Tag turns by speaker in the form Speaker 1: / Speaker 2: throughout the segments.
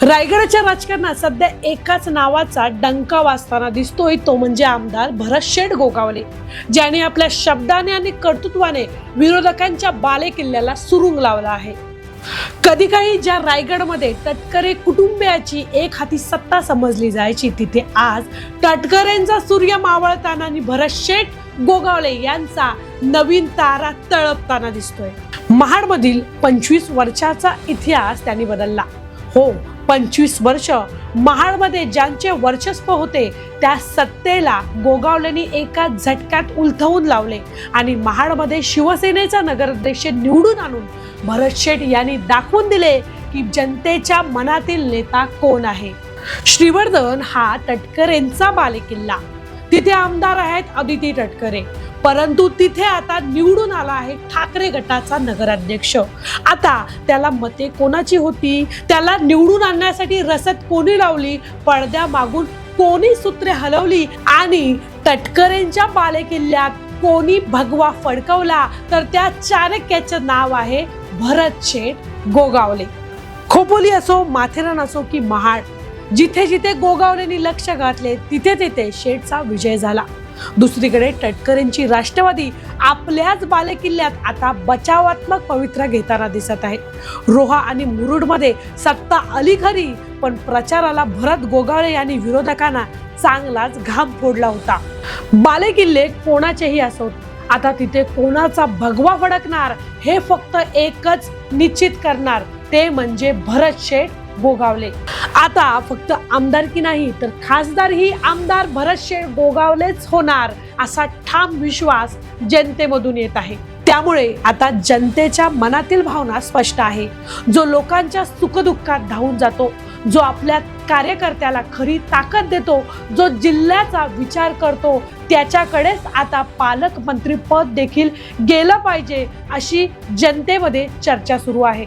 Speaker 1: रायगडच्या राजकारणात सध्या एकाच नावाचा डंका वाजताना दिसतोय, तो म्हणजे आमदार भरतशेठ गोगावले, ज्याने आपल्या शब्दाने आणि कर्तृत्वाने विरोधकांच्या बालेकिल्ल्याला सुरुंग लावला आहे. कधी काही ज्या रायगडमध्ये तटकरे कुटुंबियाची एक हाती सत्ता समजली जायची, तिथे आज तटकरेंचा सूर्य मावळताना आणि भरतशेठ गोगावले यांचा नवीन तारा तळपताना दिसतोय. महाडमधील 25 वर्षाचा इतिहास त्यांनी बदलला. हो, 25 वर्ष महाडमध्ये ज्यांचे वर्चस्व होते त्या सत्तेला गोगावलेंनी एका झटक्यात उलथवून लावले आणि महाडमध्ये शिवसेनेचा नगराध्यक्ष निवडून आणून भरतशेठ यांनी दाखवून दिले की जनतेच्या मनातील नेता कोण आहे. श्रीवर्धन हा तटकरेंचा बालेकिल्ला. तिथे आमदार आहेत अदिती तटकरे, परंतु तिथे आता निवडून आला आहे ठाकरे गटाचा नगराध्यक्ष. आता त्याला मते कोणाची होती, त्याला निवडून आणण्यासाठी रसद कोणी लावली, पडद्या मागून कोणी सूत्रे हलवली आणि तटकरेंच्या बालेकिल्ल्यात कोणी भगवा फडकवला, तर त्या चाणक्याचं नाव आहे भरतशेठ गोगावले. खोपोली असो, माथेरान असो की महाड, जिथे जिथे गोगावलेंनी लक्ष घातले तिथे तिथे शेठचा विजय झाला. दुसरीकडे तटकरेंची राष्ट्रवादी आपल्याच बालेकिल्ल्यात आता बचावात्मक पवित्रा घेताना दिसत आहे. रोहा आणि मुरुडमध्ये सत्ता आली खरी, पण प्रचाराला भरत गोगावले यांनी विरोधकांना चांगलाच घाम फोडला होता. बालेकिल्ले कोणाचेही असोत, आता तिथे कोणाचा भगवा फडकणार हे फक्त एकच निश्चित करणार, ते म्हणजे भरतशेठ गोगावले. आता फक्त आमदारकी नाही तर खासदारही आमदार भरतशेठ गोगावलेच होणार, असा ठाम विश्वास जनतेमधून येत आहे. त्यामुळे आता जनतेच्या मनातील भावना स्पष्ट आहे. जो लोकांच्या सुखदुःखात धावून जातो, जो आपल्या कार्यकर्त्याला खरी ताकद देतो, जो जिल्ह्याचा विचार करतो, त्याच्याकडेच आता पालकमंत्री पद देखील गेलं पाहिजे, अशी जनतेमध्ये चर्चा सुरू आहे.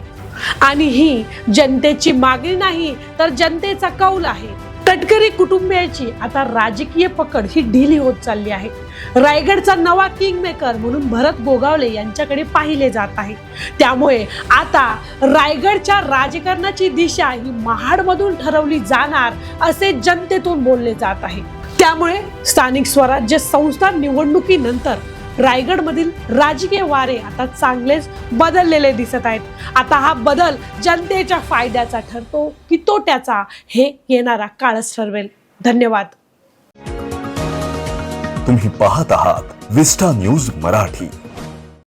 Speaker 1: आणि ही जनतेची मागणी नाही तर जनतेचा कौल आहे. तटकरी कुटुंबियाची आता राजकीय पकड ही ढिली होत चालली आहे. रायगडचा नवा किंग मेकर म्हणून भरत गोगावले यांच्याकडे पाहिले जात आहे. त्यामुळे आता रायगडच्या राजकारणाची दिशा ही महाडमधून ठरवली जाणार असे जनतेतून बोलले जात आहे. त्यामुळे स्थानिक स्वराज्य संस्था निवडणुकीनंतर रायगडमधील राजकीय वारे आता चांगलेच बदललेले दिसत आहेत. आता हा बदल जनतेच्या फायद्याचा ठरतो की तोट्याचा, हे येणारा काळच ठरवेल. धन्यवाद.
Speaker 2: तुम्ही पाहत आहात विस्टा न्यूज मराठी.